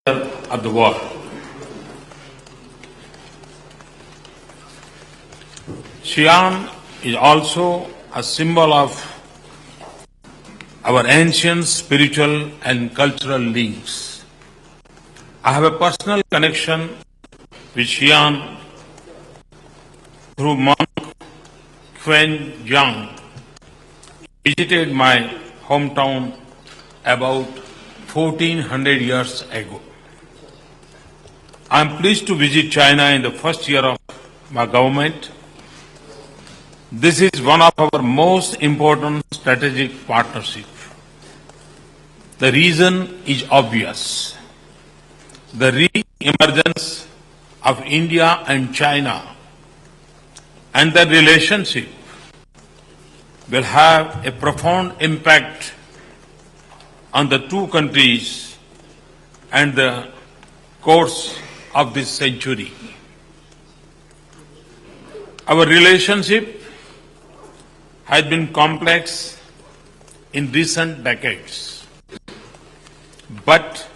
of the world. Xi'an is also a symbol of our ancient spiritual and cultural links. I have a personal connection with Xi'an through monk Quen Yang. He visited my hometown about 1400 years ago. I am pleased to visit China in the first year of my government. This is one of our most important strategic partnerships. The reason is obvious. The re-emergence of India and China and their relationship will have a profound impact on the two countries and the course of this century. Our relationship has been complex in recent decades, but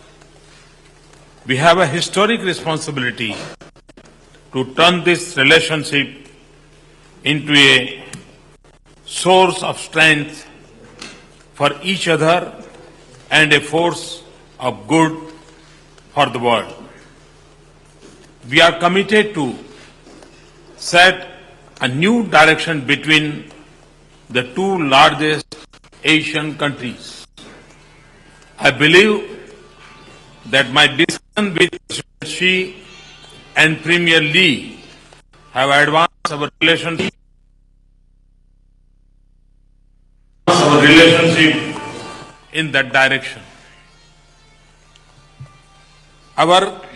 we have a historic responsibility to turn this relationship into a source of strength for each other and a force of good for the world. We are committed to set a new direction between the two largest Asian countries. I believe that my discussion with President Xi and Premier Li have advanced our relationship in that direction. Our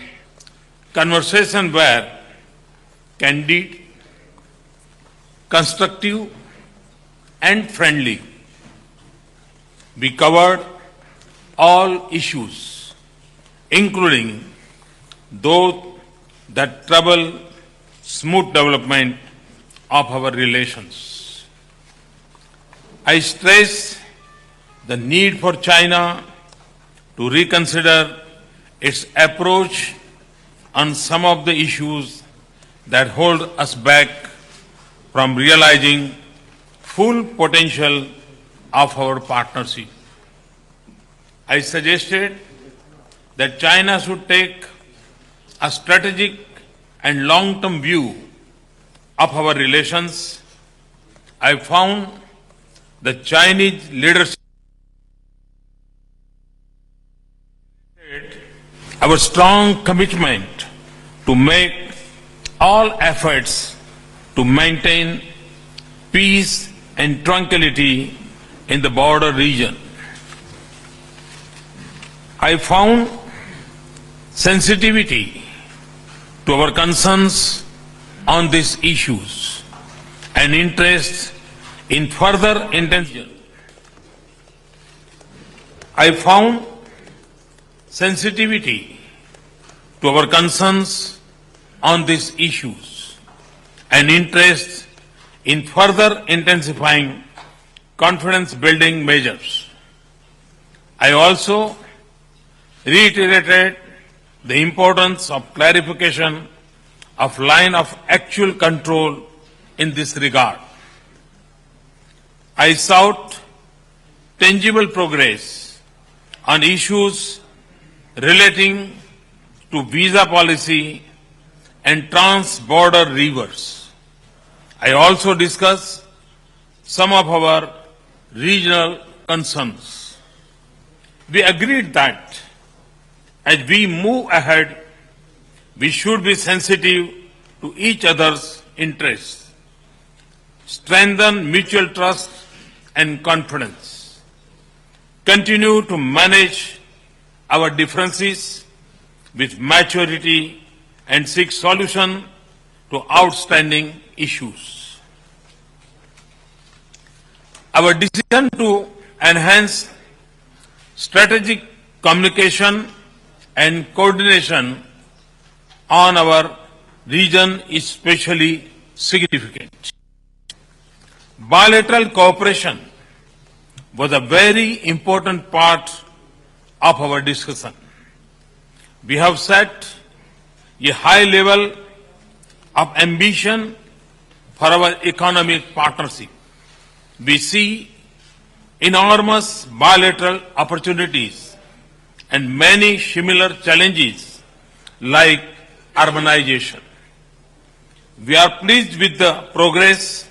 conversations were candid, constructive, and friendly. We covered all issues, including those that trouble smooth development of our relations. I stress the need for China to reconsider its approach on some of the issues that hold us back from realizing full potential of our partnership. I suggested that China should take a strategic and long-term view of our relations. I found the Chinese leadership our strong commitment to make all efforts to maintain peace and tranquility in the border region. I found sensitivity to our concerns on these issues and interest in further intensification. I found sensitivity to our concerns on these issues and interest in further intensifying confidence-building measures. I also reiterated the importance of clarification of line of actual control in this regard. I sought tangible progress on issues relating to visa policy and trans-border rivers. I also discussed some of our regional concerns. We agreed that as we move ahead, we should be sensitive to each other's interests, strengthen mutual trust and confidence, continue to manage our differences with maturity and seek solution to outstanding issues. Our decision to enhance strategic communication and coordination on our region is especially significant. Bilateral cooperation was a very important part of our discussion. We have set a high level of ambition for our economic partnership. We see enormous bilateral opportunities and many similar challenges like urbanization. We are pleased with the progress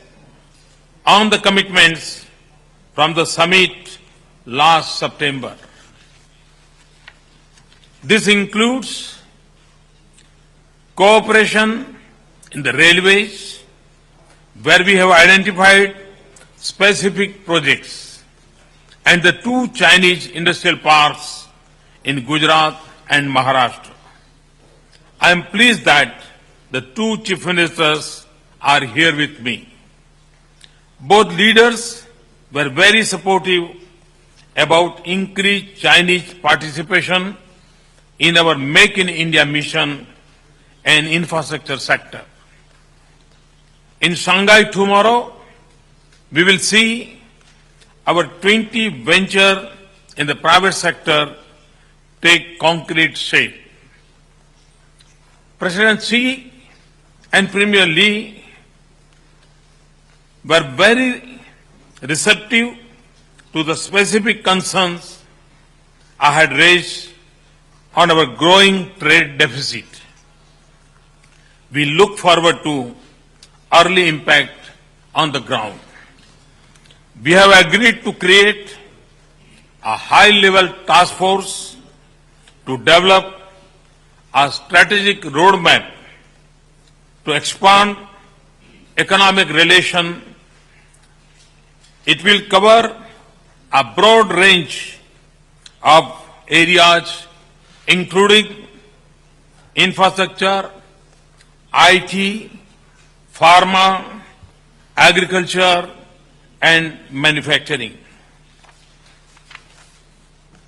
on the commitments from the summit last September. This includes cooperation in the railways, where we have identified specific projects, and the two Chinese industrial parks in Gujarat and Maharashtra. I am pleased that the two chief ministers are here with me. Both leaders were very supportive about increased Chinese participation in our Make in India mission and infrastructure sector. In Shanghai tomorrow, we will see our 20 venture in the private sector take concrete shape. President Xi and Premier Li were very receptive to the specific concerns I had raised on our growing trade deficit. We look forward to early impact on the ground. We have agreed to create a high-level task force to develop a strategic roadmap to expand economic relation. It will cover a broad range of areas including infrastructure, IT, pharma, agriculture, and manufacturing.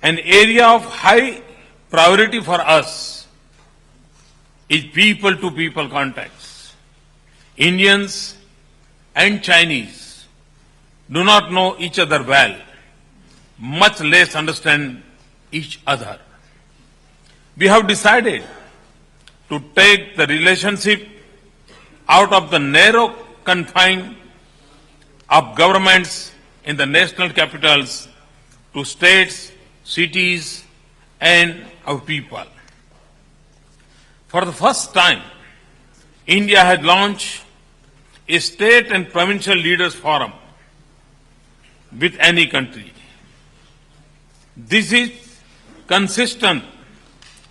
An area of high priority for us is people-to-people contacts. Indians and Chinese do not know each other well, much less understand each other. We have decided to take the relationship out of the narrow confine of governments in the national capitals to states, cities, and our people. For the first time, India had launched a state and provincial leaders forum with any country. This is consistent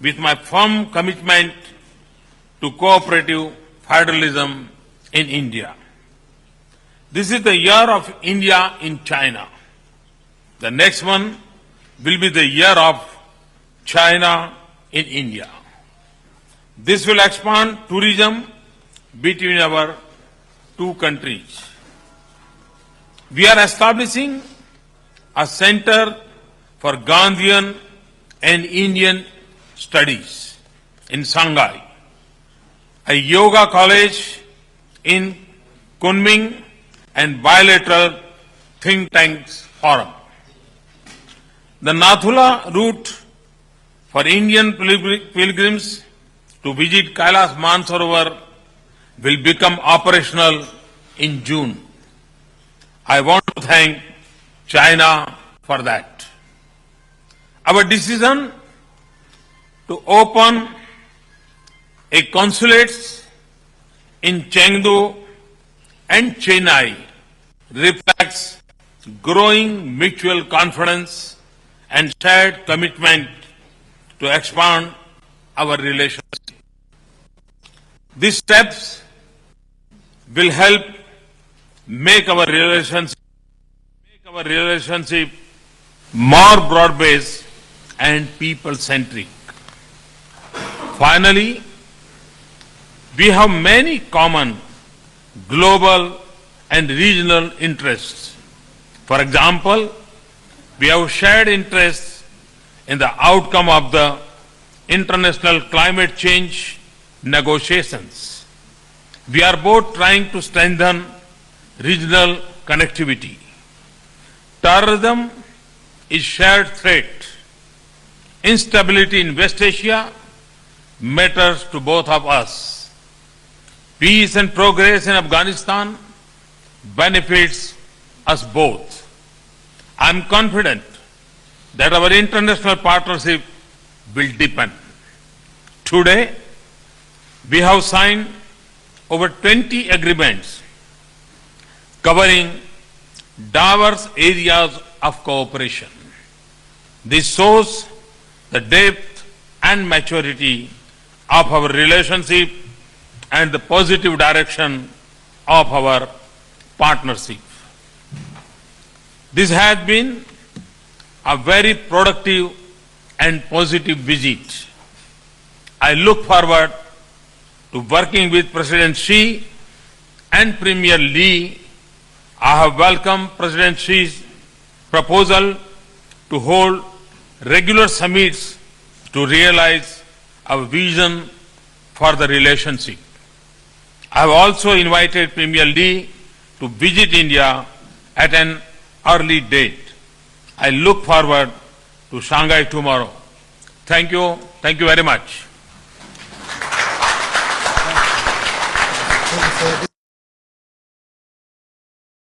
with my firm commitment to cooperative federalism in India. This is the year of India in China. The next one will be the year of China in India. This will expand tourism between our two countries. We are establishing a center for Gandhian and Indian studies in Shanghai, a yoga college in Kunming, and bilateral think tanks forum. The Nathula route for Indian pilgrims to visit Kailash Mansarovar will become operational in June. I want to thank China for that. Our decision to open a consulates in Chengdu and Chennai reflects growing mutual confidence and shared commitment to expand our relationship. These steps will help make our relationship more broad-based and people-centric. Finally, we have many common global and regional interests. For example, we have shared interests in the outcome of the international climate change negotiations. We are both trying to strengthen regional connectivity. Terrorism is shared threat. Instability in West Asia matters to both of us. Peace and progress in Afghanistan benefits us both. I am confident that our international partnership will deepen. Today, we have signed over 20 agreements covering diverse areas of cooperation. This shows the depth and maturity of our relationship and the positive direction of our partnership. This has been a very productive and positive visit. I look forward to working with President Xi and Premier Li. I have welcomed President Xi's proposal to hold regular summits to realize our vision for the relationship. I have also invited Premier Li to visit India at an early date. I look forward to Shanghai tomorrow. Thank you very much.